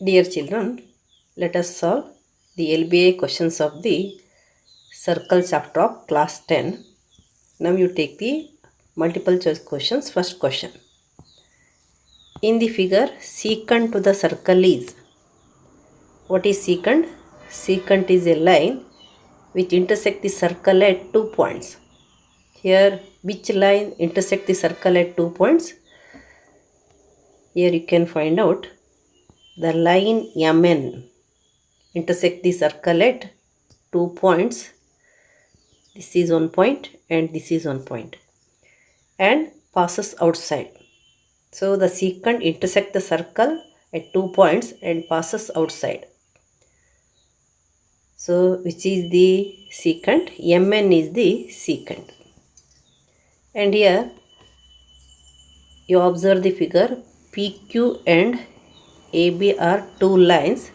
Dear children, let us solve the LBA questions of the circle chapter of class 10. Now you take the multiple choice questions. First question. In the figure, secant to the circle is. What is secant? Secant is a line which intersects the circle at 2 points. Here, which line intersects the circle at 2 points? Here you can find out the line MN intersect the circle at 2 points. This is 1 point and this is 1 point and passes outside. So the secant intersect the circle at 2 points and passes outside. So which is the secant? MN is the secant. And here you observe the figure. PQ and AB are two lines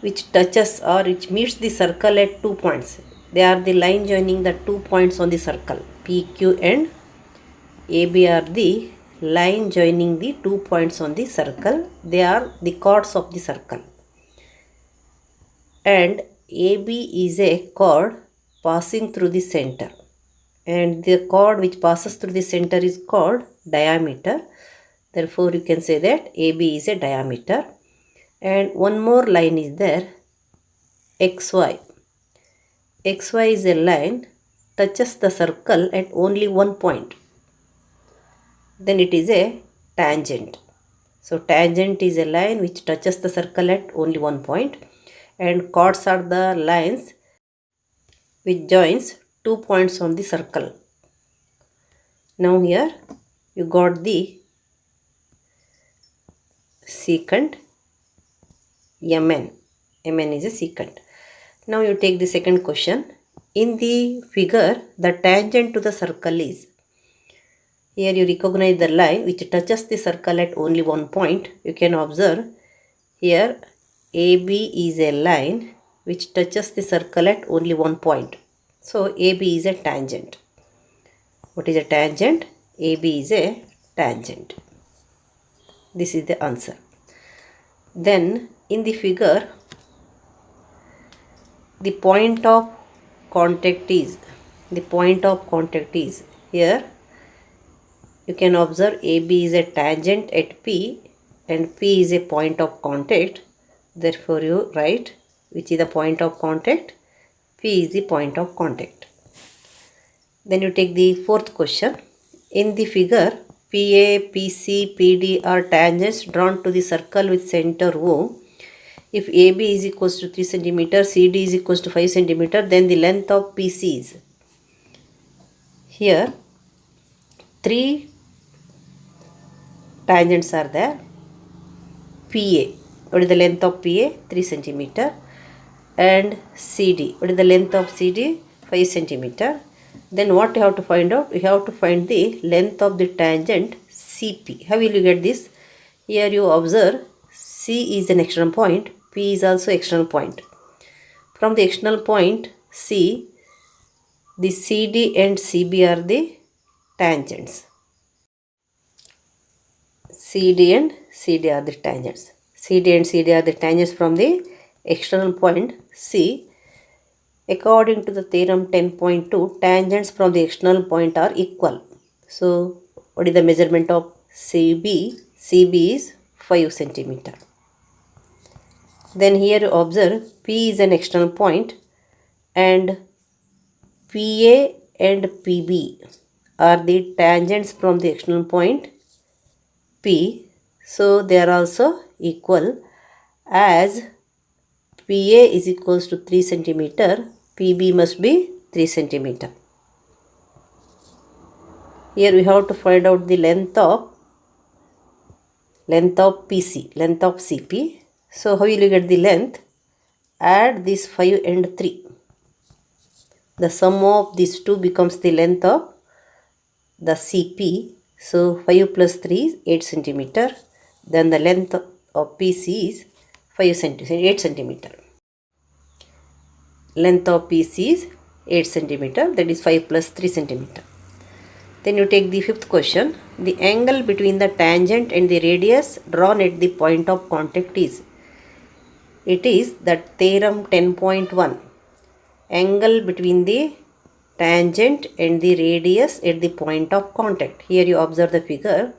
which touches or which meets the circle at 2 points. They are the line joining the 2 points on the circle. PQ and AB are the line joining the 2 points on the circle. They are the chords of the circle. And AB is a chord passing through the center. And the chord which passes through the center is called diameter. Therefore, you can say that AB is a diameter. And one more line is there, XY. XY is a line touches the circle at only 1 point. Then it is a tangent. So tangent is a line which touches the circle at only 1 point. And chords are the lines which joins 2 points on the circle. Now here you got the secant MN. MN is a secant. Now you take the second question. In the figure, the tangent to the circle is. Here you recognize the line which touches the circle at only 1 point. You can observe here AB is a line which touches the circle at only 1 point. So AB is a tangent. What is a tangent? AB is a tangent. This is the answer. Then in the figure, the point of contact is. Here you can observe AB is a tangent at P and P is a point of contact. Therefore you write which is the point of contact. P is the point of contact. Then you take the fourth question. In the figure, PA, PC, PD are tangents drawn to the circle with center O. If AB is equals to 3 cm, CD is equals to 5 cm, then the length of PC is. Here, 3 tangents are there. PA, what is the length of PA? 3 cm. And CD, what is the length of CD? 5 cm. Then what you have to find out? You have to find the length of the tangent CP. How will you get this? Here you observe C is an external point, P is also external point. From the external point C, the CD and CB are the tangents. CD and CD are the tangents. CD and CD are the tangents from the external point C. According to the theorem 10.2, tangents from the external point are equal. So, what is the measurement of CB? CB is 5 cm. Then here you observe P is an external point and PA and PB are the tangents from the external point P. So, they are also equal as PA is equals to 3 cm. PB must be 3 cm. Here we have to find out the length of PC, length of CP. So how will you get the length? Add this 5 and 3. The sum of these two becomes the length of the CP. So 5 plus 3 is 8 cm. Then the length of PC is 8 cm. Length of PC is 8 cm, that is 5 plus 3 cm. Then you take the fifth question. The angle between the tangent and the radius drawn at the point of contact is. It is that theorem 10.1. Angle between the tangent and the radius at the point of contact. Here you observe the figure.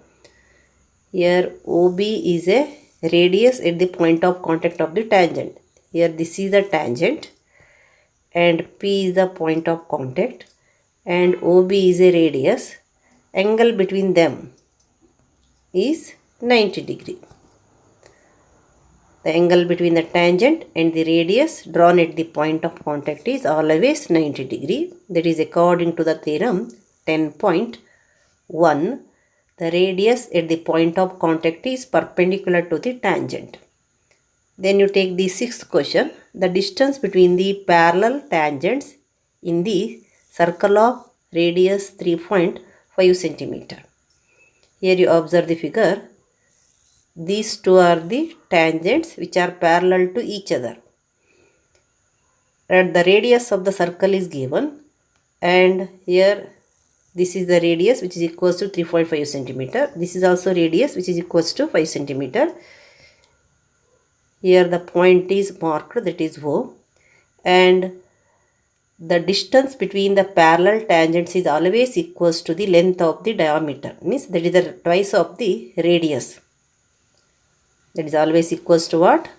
Here OB is a radius at the point of contact of the tangent. Here this is the tangent and P is the point of contact and OB is a radius. Angle between them is 90 degree. The angle between the tangent and the radius drawn at the point of contact is always 90 degree. That is according to the theorem 10.1. The radius at the point of contact is perpendicular to the tangent. Then you take the sixth question. The distance between the parallel tangents in the circle of radius 3.5 centimeter. Here you observe the figure. These two are the tangents which are parallel to each other. And the radius of the circle is given. And here this is the radius which is equals to 3.5 centimeter. This is also radius which is equals to 5 centimeter. Here the point is marked, that is O. And the distance between the parallel tangents is always equals to the length of the diameter. Means that is the twice of the radius. That is always equals to what?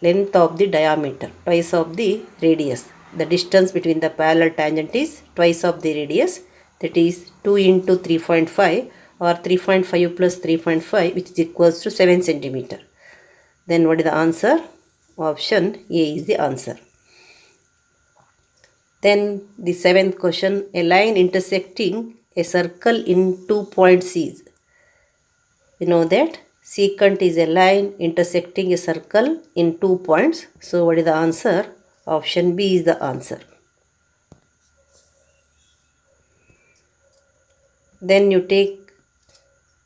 Length of the diameter, twice of the radius. The distance between the parallel tangent is twice of the radius. That is 2 into 3.5 or 3.5 plus 3.5 which is equals to 7 centimeter. Then what is the answer? Option A is the answer. Then the seventh question. A line intersecting a circle in 2 points is. You know that secant is a line intersecting a circle in 2 points. So what is the answer? Option B is the answer. Then you take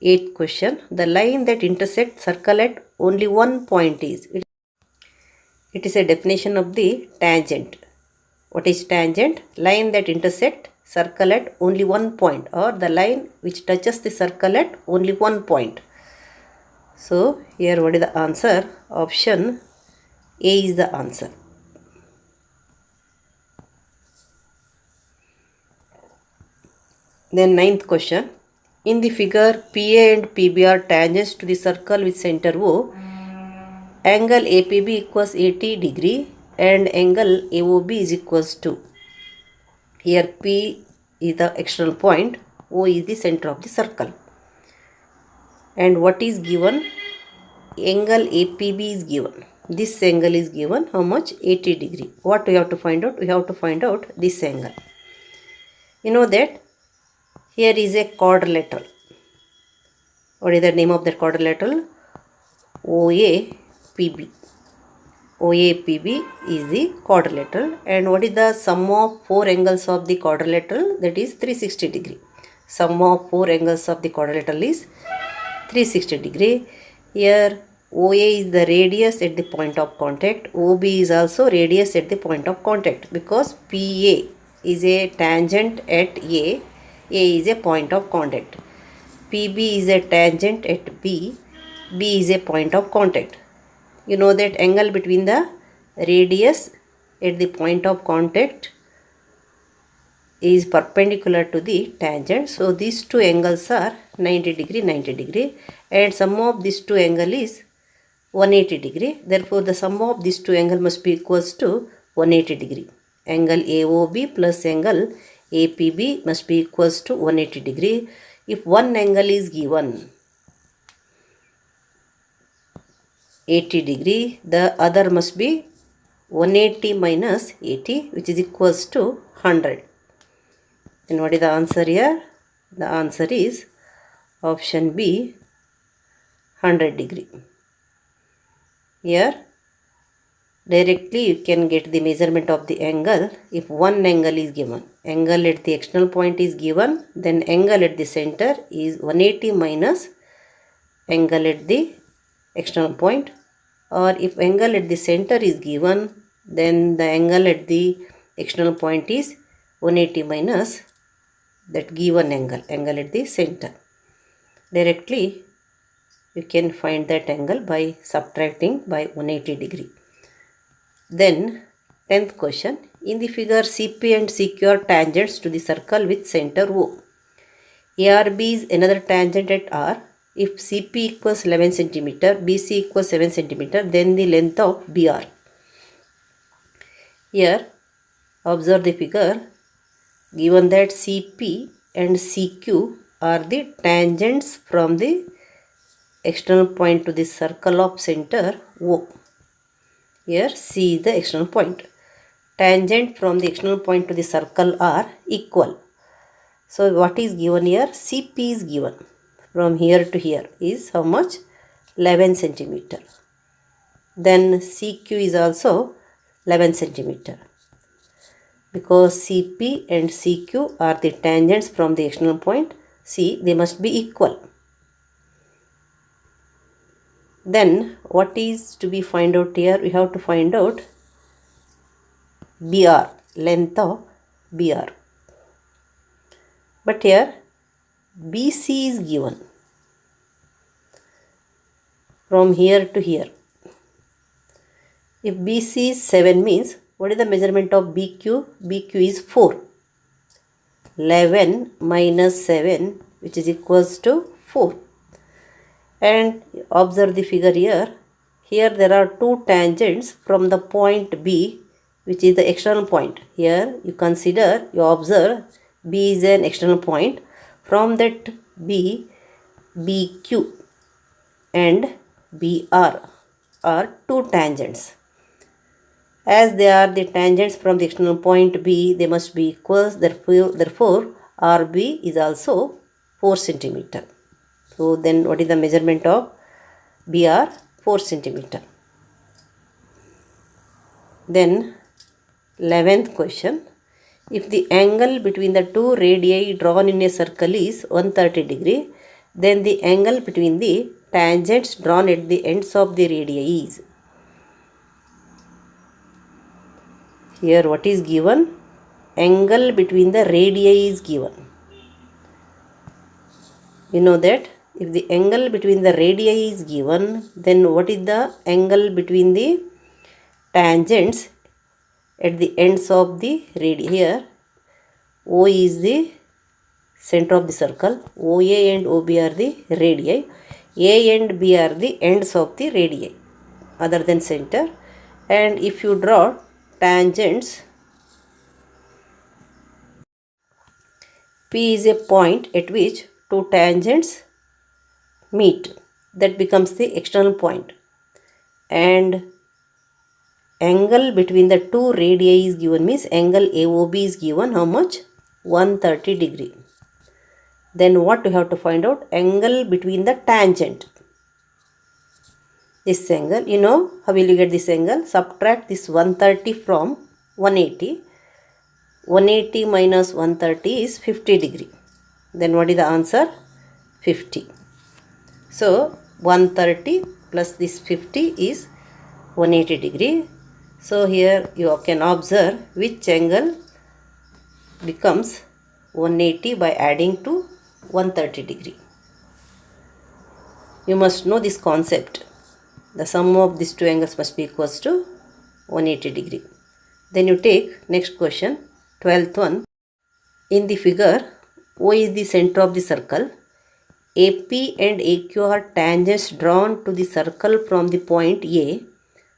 8th question. The line that intersects circle at only one point is. It is a definition of the tangent. What is tangent? Line that intersect circle at only one point, or the line which touches the circle at only one point. So here what is the answer? Option A is the answer. Then 9th question. In the figure, PA and PB are tangents to the circle with center O. Angle APB equals 80 degree and angle AOB is equals to. Here P is the external point, O is the center of the circle. And what is given? Angle APB is given. This angle is given how much? 80 degree. What we have to find out? We have to find out this angle. You know that here is a quadrilateral. What is the name of that quadrilateral? OAPB. OAPB is the quadrilateral. And what is the sum of 4 angles of the quadrilateral? That is 360 degree. Sum of 4 angles of the quadrilateral is 360 degree. Here OA is the radius at the point of contact. OB is also radius at the point of contact, because PA is a tangent at A is a point of contact. PB is a tangent at B is a point of contact. You know that angle between the radius at the point of contact is perpendicular to the tangent. So these two angles are 90 degree, 90 degree, and sum of these two angle is 180 degree. Therefore the sum of these two angle must be equals to 180 degree. Angle AOB plus angle APB must be equals to 180 degree. If one angle is given 80 degree, the other must be 180 minus 80, which is equals to 100. And what is the answer here? The answer is option B, 100 degree. Here directly you can get the measurement of the angle if one angle is given. Angle at the external point is given, then angle at the center is 180 minus angle at the external point. Or if angle at the center is given, then the angle at the external point is 180 minus that given angle at the center. Directly you can find that angle by subtracting by 180 degree. Then 10th question. In the figure, CP and CQ are tangents to the circle with center O. ARB is another tangent at R. If CP equals 11 cm, BC equals 7 cm, then the length of BR. Here, observe the figure. Given that CP and CQ are the tangents from the external point to the circle of center O. Here C is the external point. Tangent from the external point to the circle are equal. So what is given here? CP is given. From here to here is how much? 11 cm. Then CQ is also 11 cm. Because CP and CQ are the tangents from the external point C, they must be equal. Then what is to be find out here? We have to find out BR, length of BR. But here BC is given from here to here. If BC is 7 means, what is the measurement of BQ? BQ is 4. 11 minus 7, which is equals to 4. And observe the figure here. Here there are two tangents from the point B, which is the external point. Here you consider, you observe B is an external point. From that B, BQ and BR are two tangents. As they are the tangents from the external point B, they must be equals. Therefore RB is also 4 cm. So then what is the measurement of BR? 4 cm. Then 11th question. If the angle between the two radii drawn in a circle is 130 degree, then the angle between the tangents drawn at the ends of the radii is. Here what is given? Angle between the radii is given. You know that if the angle between the radii is given, then what is the angle between the tangents at the ends of the radii? Here O is the center of the circle, OA and OB are the radii, A and B are the ends of the radii other than center. And if you draw tangents, P is a point at which two tangents meet. That becomes the external point. And angle between the two radii is given, means angle AOB is given how much? 130 degree. Then what we have to find out? Angle between the tangent. This angle, you know, how will you get this angle? Subtract this 130 from 180. 180 minus 130 is 50 degree. Then what is the answer? 50. So 130 plus this 50 is 180 degree. So here you can observe which angle becomes 180 by adding to 130 degree. You must know this concept. The sum of these two angles must be equals to 180 degree. Then you take next question, 12th one. In the figure, O is the center of the circle. AP and AQ are tangents drawn to the circle from the point A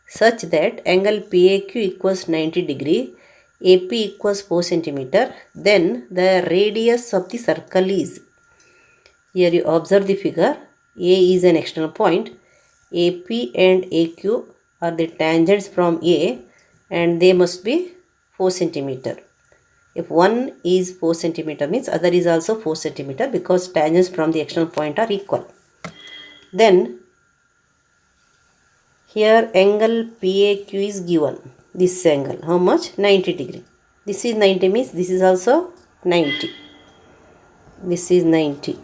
such that angle PAQ equals 90 degree, AP equals 4 cm. Then the radius of the circle is. Here you observe the figure. A is an external point. AP and AQ are the tangents from A and they must be 4 cm. If one is 4 cm means other is also 4 cm because tangents from the external point are equal. Then here angle PAQ is given. This angle how much? 90 degree. This is 90 means this is also 90. This is 90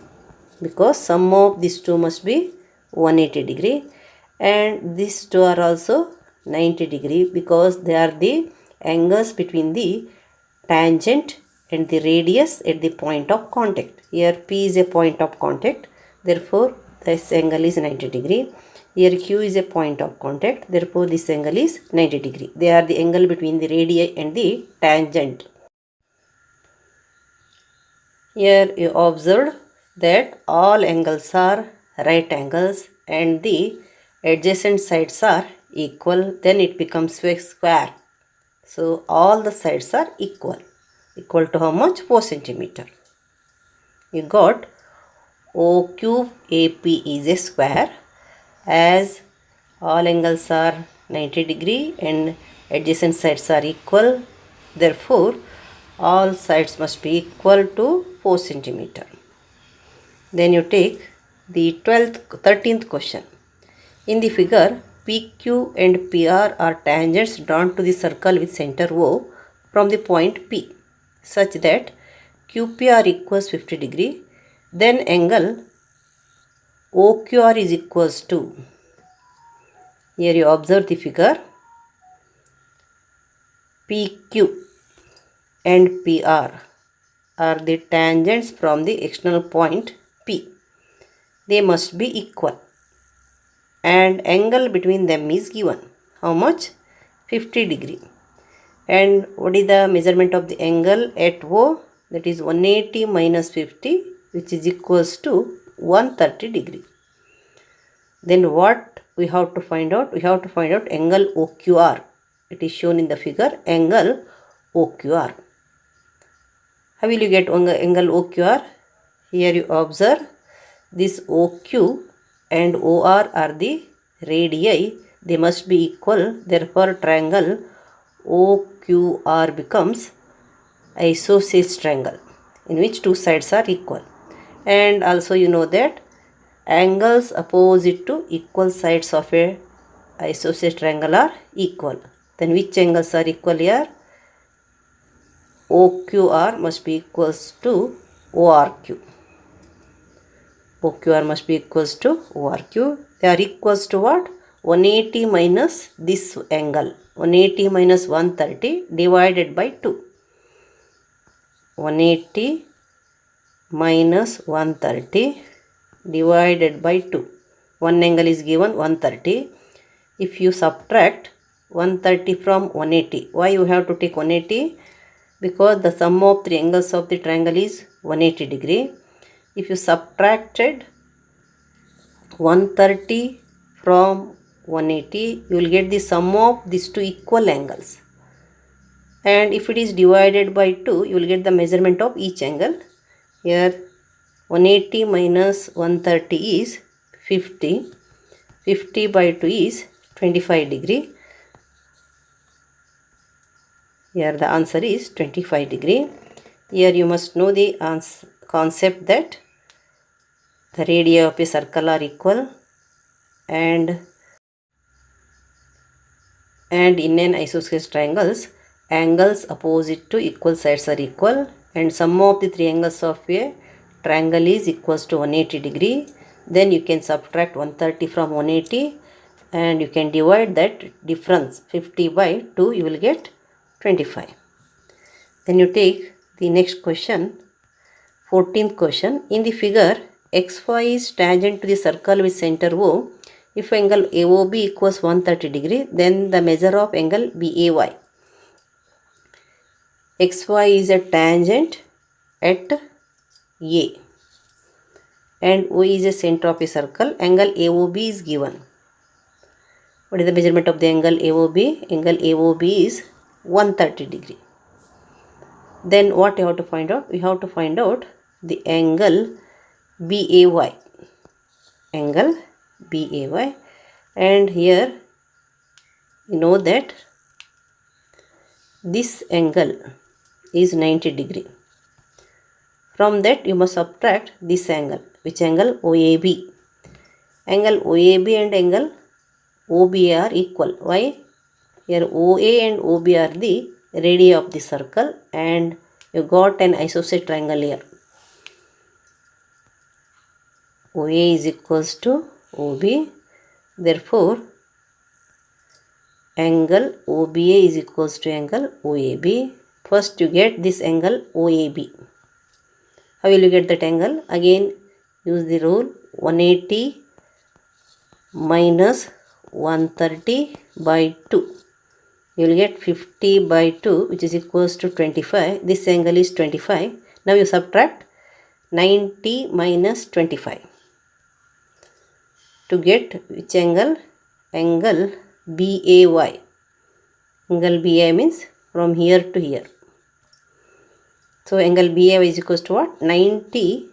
because sum of these two must be 180 degree and these two are also 90 degree because they are the angles between the tangent and the radius at the point of contact. Here P is a point of contact, therefore this angle is 90 degree. Here Q is a point of contact, therefore this angle is 90 degree. They are the angle between the radii and the tangent. Here you observed that all angles are right angles and the adjacent sides are equal, then it becomes a square. So all the sides are equal. Equal to how much? 4 centimeter. You got O cube AP is a square, as all angles are 90 degree and adjacent sides are equal. Therefore, all sides must be equal to 4 centimeter. Then you take the 13th question. In the figure, PQ and PR are tangents drawn to the circle with center O from the point P, such that QPR equals 50 degree. Then angle OQR is equals to, here you observe the figure, PQ and PR are the tangents from the external point P. They must be equal and angle between them is given. How much? 50 degree. And what is the measurement of the angle at O? That is 180 minus 50, which is equals to 130 degree. Then what we have to find out? We have to find out angle OQR. It is shown in the figure, angle OQR. How will you get angle OQR? Here you observe this OQ and OR are the radii. They must be equal. Therefore, triangle OQR becomes isosceles triangle in which two sides are equal. And also you know that angles opposite to equal sides of a isosceles triangle are equal. Then which angles are equal here? OQR must be equals to ORQ. OQR must be equals to ORQ. They are equals to what? 180 minus this angle. 180 minus 130 divided by 2. 180 minus 130 divided by 2. One angle is given 130. If you subtract 130 from 180, why you have to take 180? Because the sum of three angles of the triangle is 180 degree. If you subtracted 130 from 180, you will get the sum of these two equal angles. And if it is divided by 2, you will get the measurement of each angle. Here 180 minus 130 is 50. 50 by 2 is 25 degree. Here the answer is 25 degree. Here you must know the concept that the radii of a circle are equal and in an isosceles triangles, angles opposite to equal sides are equal and sum of the three angles of a triangle is equals to 180 degree. Then you can subtract 130 from 180 and you can divide that difference 50 by 2, you will get 25. Then you take the next question, 14th question. In the figure, XY is tangent to the circle with center O. If angle AOB equals 130 degree, then the measure of angle BAY. XY is a tangent at A and O is a center of a circle. Angle AOB is given. What is the measurement of the angle AOB? Angle AOB is 130 degree. Then what you have to find out? We have to find out the angle BAY. Angle BAY. And here you know that this angle is 90 degree. From that you must subtract this angle. Which angle? OAB. Angle OAB and angle OBA are equal. Why? Here OA and OB are the radii of the circle and you got an isosceles triangle here. OA is equals to OB. Therefore, angle OBA is equals to angle OAB. First you get this angle OAB. How will you get that angle? Again use the rule 180 minus 130 by 2. You will get 50 by 2, which is equals to 25. This angle is 25. Now you subtract 90 minus 25 to get which angle? Angle BAY. Angle BAY means from here to here. So angle BAY is equals to what? 90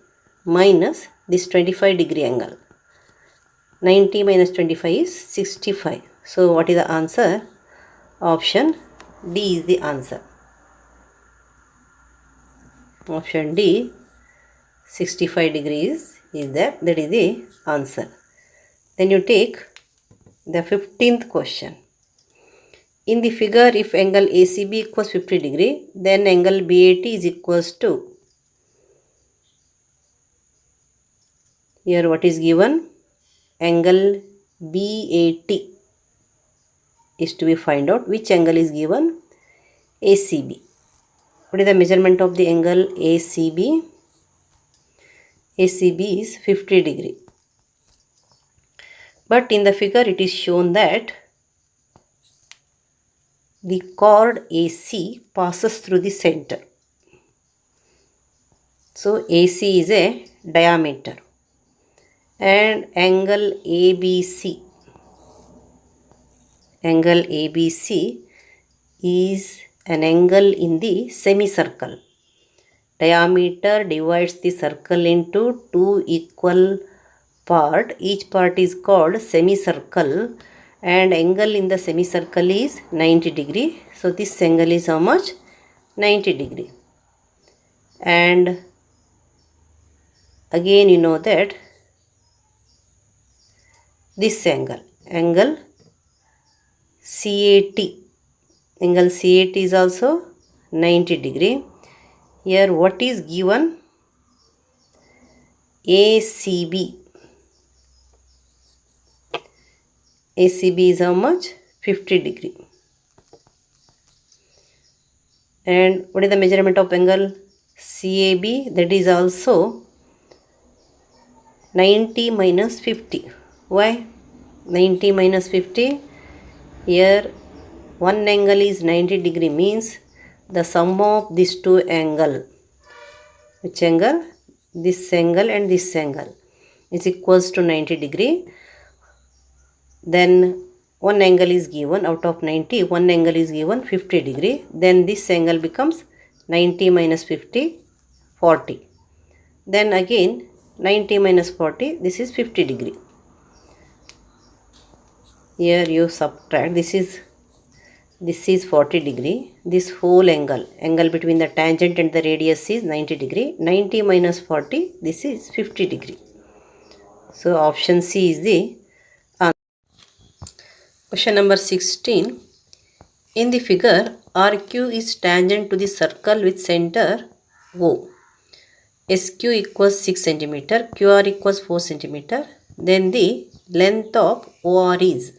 minus this 25 degree angle. 90 minus 25 is 65. So what is the answer? Option D is the answer. Option D, 65 degrees is there. That is the answer. Then you take the 15th question. In the figure, if angle ACB equals 50 degree, then angle BAT is equals to. Here what is given? Angle BAT is to be find out. Which angle is given? ACB. What is the measurement of the angle ACB? ACB is 50 degree. But in the figure it is shown that the chord AC passes through the center. So AC is a diameter. And angle ABC. Angle ABC is an angle in the semicircle. Diameter divides the circle into two equal parts. Each part is called semicircle, and angle in the semicircle is 90 degree. So this angle is how much? 90 degree. And again you know that this angle CAT, angle CAT is also 90 degree. Here what is given? ACB. ACB is how much? 50 degree. And what is the measurement of angle CAB? That is also 90 minus 50. Why 90 minus 50? Here one angle is 90 degree, means the sum of these two angle, which angle? This angle and this angle, is equals to 90 degree. Then one angle is given out of 90, one angle is given 50 degree. Then this angle becomes 90 minus 50, 40. Then again 90 minus 40, this is 50 degree. Here you subtract, this is 40 degree. This whole angle between the tangent and the radius is 90 degree. 90 minus 40, this is 50 degree. So option C is the answer. Question number 16. In the figure, RQ is tangent to the circle with center O. SQ equals 6 cm, QR equals 4 cm. Then the length of OR is.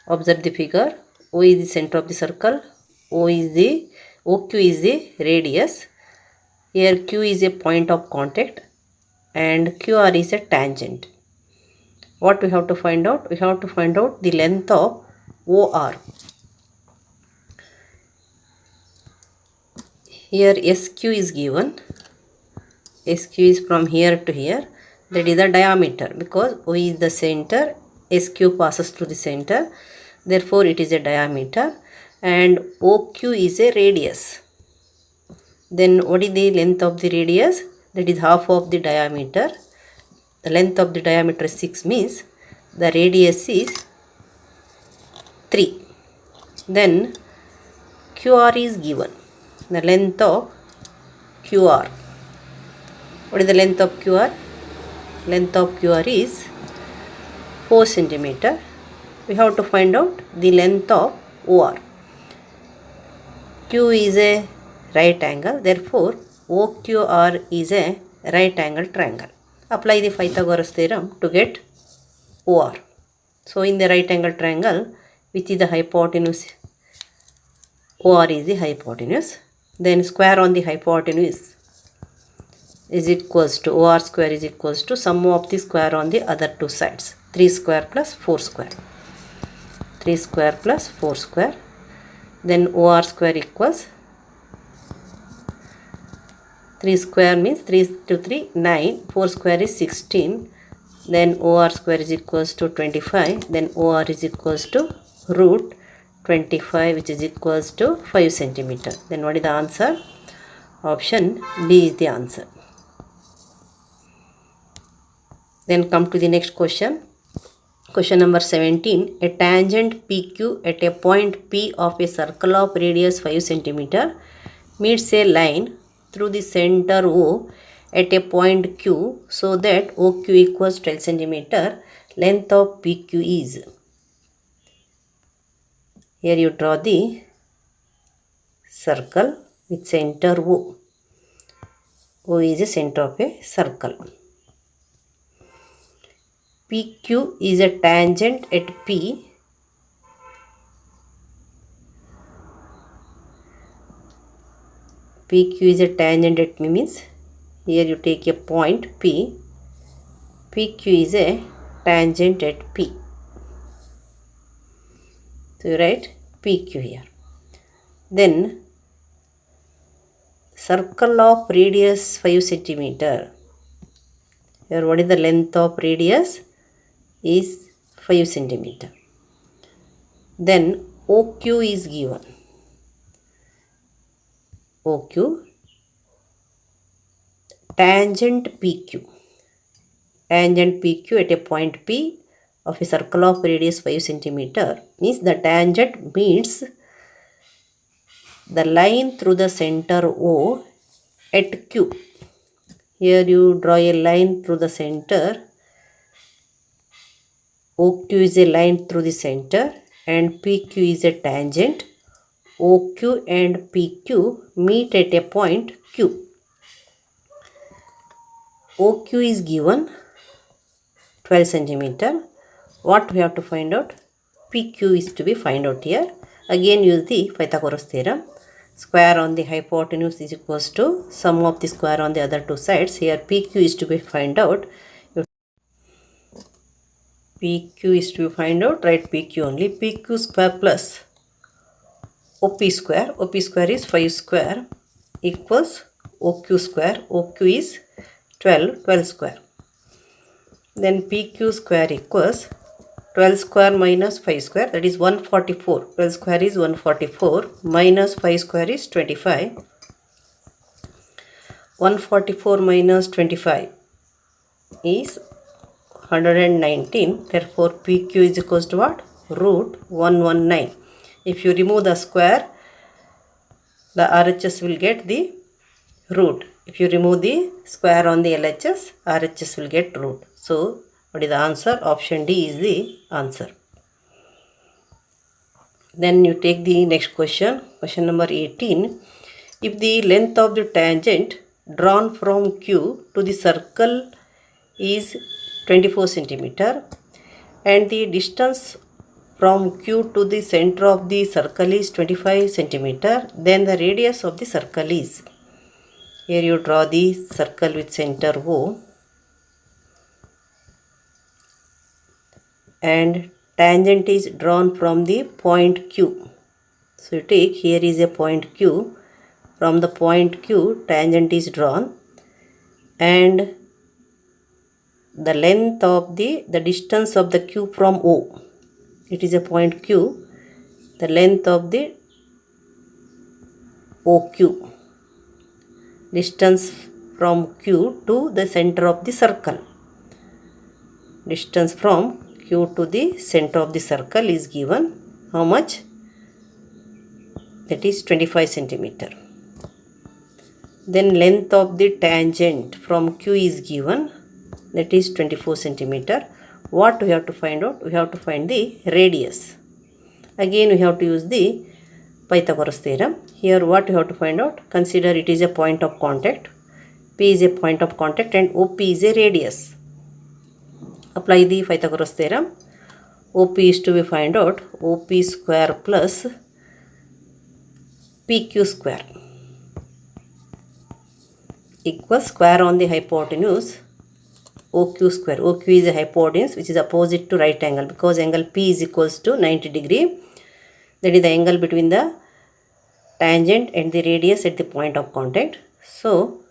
Observe the figure. O is the center of the circle. OQ is the radius. Here Q is a point of contact and QR is a tangent. What we have to find out? We have to find out the length of OR. Here SQ is given. SQ is from here to here. That is the diameter, because O is the center, SQ passes through the center. Therefore, it is a diameter, and OQ is a radius. Then what is the length of the radius? That is half of the diameter. The length of the diameter is 6, means the radius is 3. Then QR is given. The length of QR. What is the length of QR? Length of QR is 4 cm. We have to find out the length of OR. Q is a right angle, therefore OQR is a right angle triangle. Apply the Pythagoras theorem to get OR. So in the right angle triangle, which is the hypotenuse OR is the hypotenuse. Then square on the hypotenuse is equals to OR square is equals to sum of the square on the other two sides. 3 square plus 4 square. 3 square plus 4 square. Then OR square equals 3 square means 3 to 3 9. 4 square is 16. Then OR square is equals to 25. Then OR is equals to root 25, which is equals to 5 centimeter. Then what is the answer? Option B is the answer. Then come to the next question. Question number 17. A tangent PQ at a point P of a circle of radius 5 centimeter meets a line through the center O at a point Q so that OQ equals 12 centimeter. Length of PQ is. Here you draw the circle with center O. O is the center of a circle. PQ is a tangent at P. PQ is a tangent at P means here you take a point P. PQ is a tangent at P. So you write PQ here. Then circle of radius 5 centimeter. Here what is the length of radius? Is 5 centimeter. Then OQ is given. OQ tangent PQ. Tangent PQ at a point P of a circle of radius 5 centimeter means the tangent meets the line through the center O at Q. Here you draw a line through the center. OQ is a line through the center and PQ is a tangent. OQ and PQ meet at a point Q. OQ is given 12 centimeter. What we have to find out? PQ is to be found out here. Again use the Pythagoras theorem. Square on the hypotenuse is equals to sum of the square on the other two sides. Here PQ is to be found out. PQ is to be found out. Write PQ only. PQ square plus OP square. OP square is 5 square equals OQ square. OQ is 12. 12 square. Then PQ square equals 12 square minus 5 square, that is 144. 12 square is 144 minus 5 square is 25. 144 minus 25 is 119. Therefore PQ is equals to what? Root 119. If you remove the square, the RHS will get the root. If you remove the square on the LHS, RHS will get root. So what is the answer? Option D is the answer. Then you take the next question. Question number 18. If the length of the tangent drawn from Q to the circle is 24 centimeter and the distance from Q to the center of the circle is 25 centimeter, then the radius of the circle is. Here you draw the circle with center O. And tangent is drawn from the point Q. So you take, here is a point Q. From the point Q, tangent is drawn and the length of the distance of the Q from O. It is a point Q. The length of the OQ. Distance from Q to the center of the circle. Distance from Q to the center of the circle is given. How much? That is 25 centimeter. Then length of the tangent from Q is given. That is 24 centimeter. What we have to find out? We have to find the radius. Again we have to use the Pythagoras theorem. Here what we have to find out? Consider it is a point of contact. P is a point of contact and OP is a radius. Apply the Pythagoras theorem. OP is to be find out. OP square plus PQ square equals square on the hypotenuse OQ square. OQ is a hypotenuse which is opposite to right angle, because angle P is equals to 90 degree. That is the angle between the tangent and the radius at the point of contact. So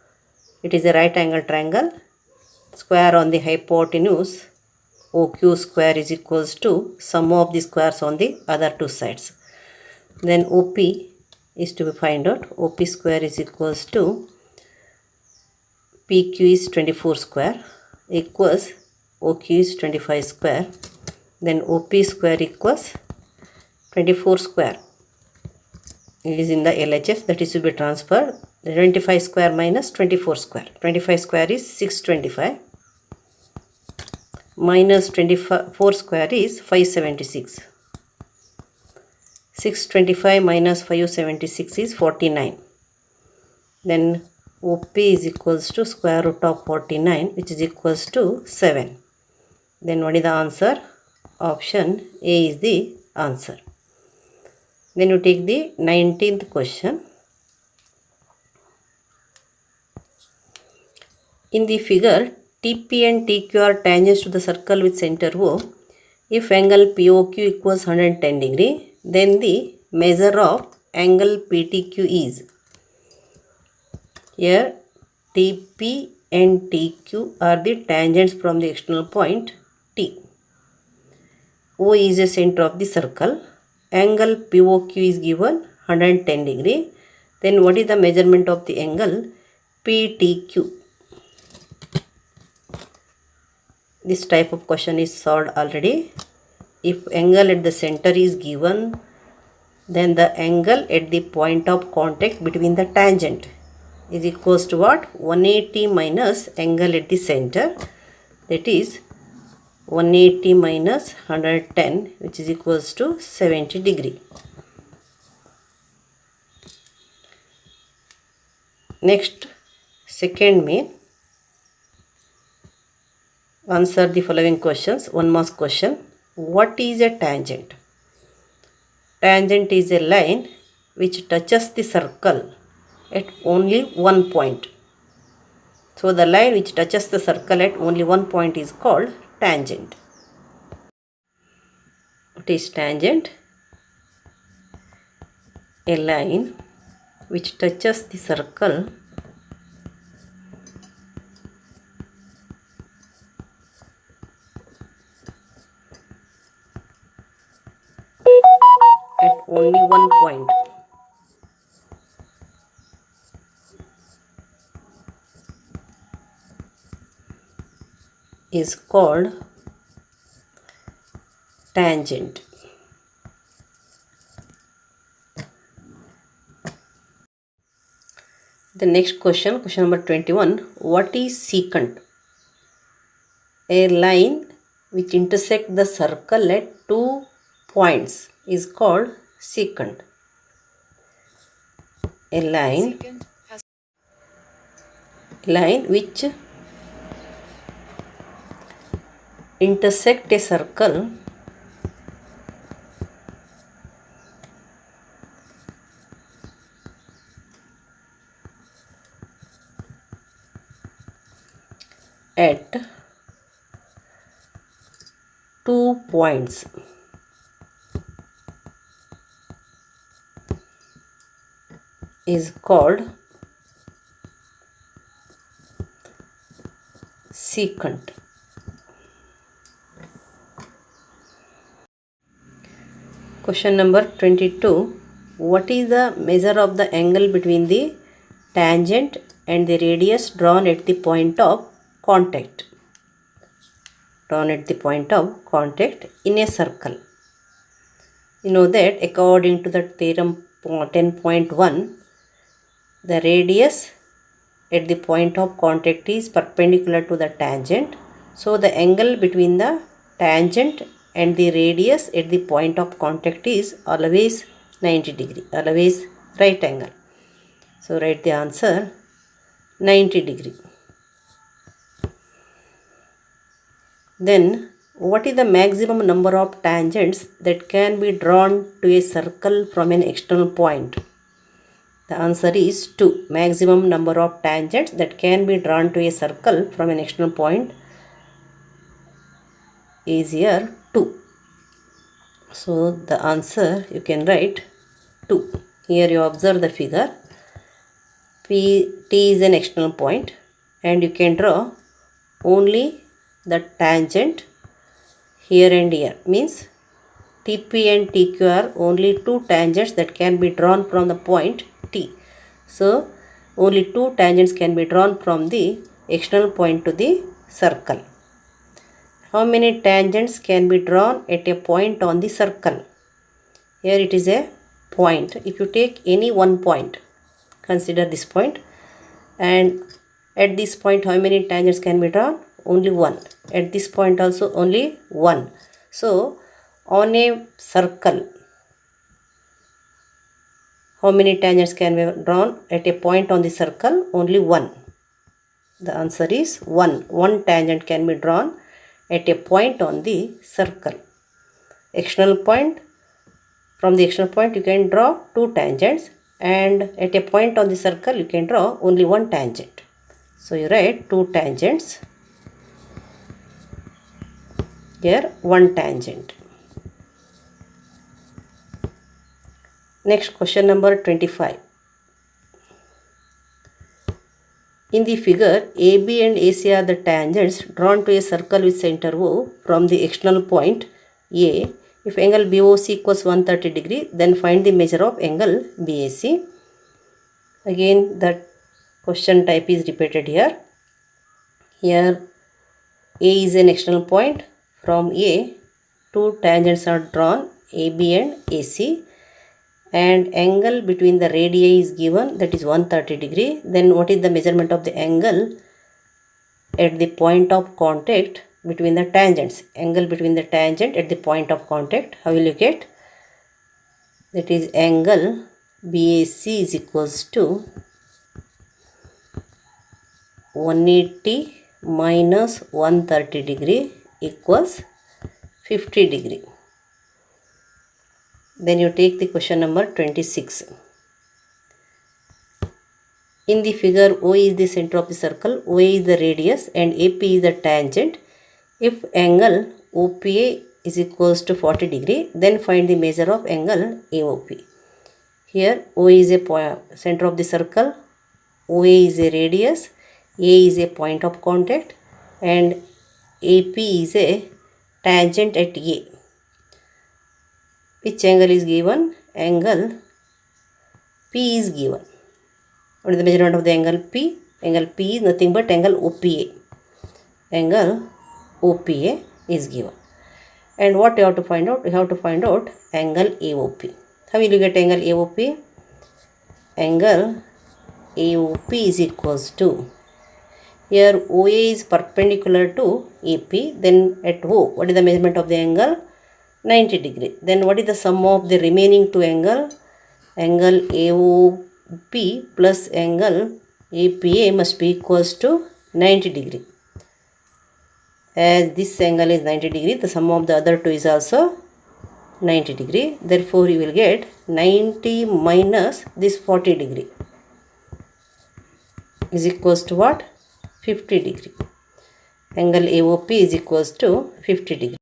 it is a right angle triangle. Square on the hypotenuse OQ square is equals to sum of the squares on the other two sides. Then OP is to be find out. OP square is equals to PQ is 24 square equals OQ is 25 square. Then OP square equals 24 square is in the LHS, that is to be transferred. 25 square minus 24 square. 25 square is 625 minus 24 square is 576. 625 minus 576 is 49. Then OP is equals to square root of 49, which is equals to 7. Then what is the answer? Option A is the answer. Then you take the 19th question. In the figure, TP and TQ are tangents to the circle with center O. If angle POQ equals 110 degree, then the measure of angle PTQ is. Here TP and TQ are the tangents from the external point T. O is the center of the circle. Angle POQ is given 110 degree. Then what is the measurement of the angle PTQ? This type of question is solved already. If angle at the center is given, then the angle at the point of contact between the tangent is equals to what? 180 minus angle at the center, that is 180 minus 110, which is equals to 70 degree. Next, second main. Answer the following questions. 1 mark question. What is a tangent? Tangent is a line which touches the circle at only one point. So the line which touches the circle at only one point is called tangent. What is tangent? A line which touches the circle at only one point. Is called tangent. The next question, question number 21. What is secant? A line which intersects the circle at 2 points is called secant. A line which intersect a circle at 2 points is called secant. Question number 22. What is the measure of the angle between the tangent and the radius drawn at the point of contact? Drawn at the point of contact in a circle. You know that according to the theorem 10.1, the radius at the point of contact is perpendicular to the tangent. So the angle between the tangent and the radius at the point of contact is always 90 degree, always right angle. So write the answer 90 degree. Then what is the maximum number of tangents that can be drawn to a circle from an external point? The answer is 2. Maximum number of tangents that can be drawn to a circle from an external point is here 2. So the answer you can write 2. Here you observe the figure. T is an external point and you can draw only the tangent here and here. Means TP and TQ are only two tangents that can be drawn from the point T. So only two tangents can be drawn from the external point to the circle. How many tangents can be drawn at a point on the circle? Here it is a point. If you take any one point, consider this point, and at this point how many tangents can be drawn? Only one. At this point also only one. So on a circle, how many tangents can be drawn at a point on the circle? Only one. The answer is 1. One tangent can be drawn at a point on the circle. External point, from the external point you can draw two tangents, and at a point on the circle you can draw only one tangent. So you write two tangents. Here one tangent. Next, question number 25. In the figure, AB and AC are the tangents drawn to a circle with center O from the external point A. If angle BOC equals 130 degree, then find the measure of angle BAC. Again, the question type is repeated here. Here, A is an external point. From A, two tangents are drawn, AB and AC. And angle between the radii is given, that is 130 degree. Then what is the measurement of the angle at the point of contact between the tangents? Angle between the tangent at the point of contact, how will you get? That is angle BAC is equals to 180 minus 130 degree equals 50 degree. Then you take the question number 26. In the figure, O is the center of the circle, OA is the radius and AP is the tangent. If angle OPA is equals to 40 degree, then find the measure of angle AOP. Here O is a center of the circle, OA is a radius, A is a point of contact, and AP is a tangent at A. Which angle is given? Angle P is given. What is the measurement of the angle P? Angle P is nothing but angle OPA. Angle OPA is given. And what you have to find out? You have to find out angle AOP. How will you get angle AOP? Angle AOP is equals to, here OA is perpendicular to AP. Then at O, what is the measurement of the angle? 90 degree. Then what is the sum of the remaining two angle? Angle AOP plus angle APA must be equals to 90 degree. As this angle is 90 degree, the sum of the other two is also 90 degree. Therefore, you will get 90 minus this 40 degree is equals to what? 50 degree. Angle AOP is equals to 50 degree.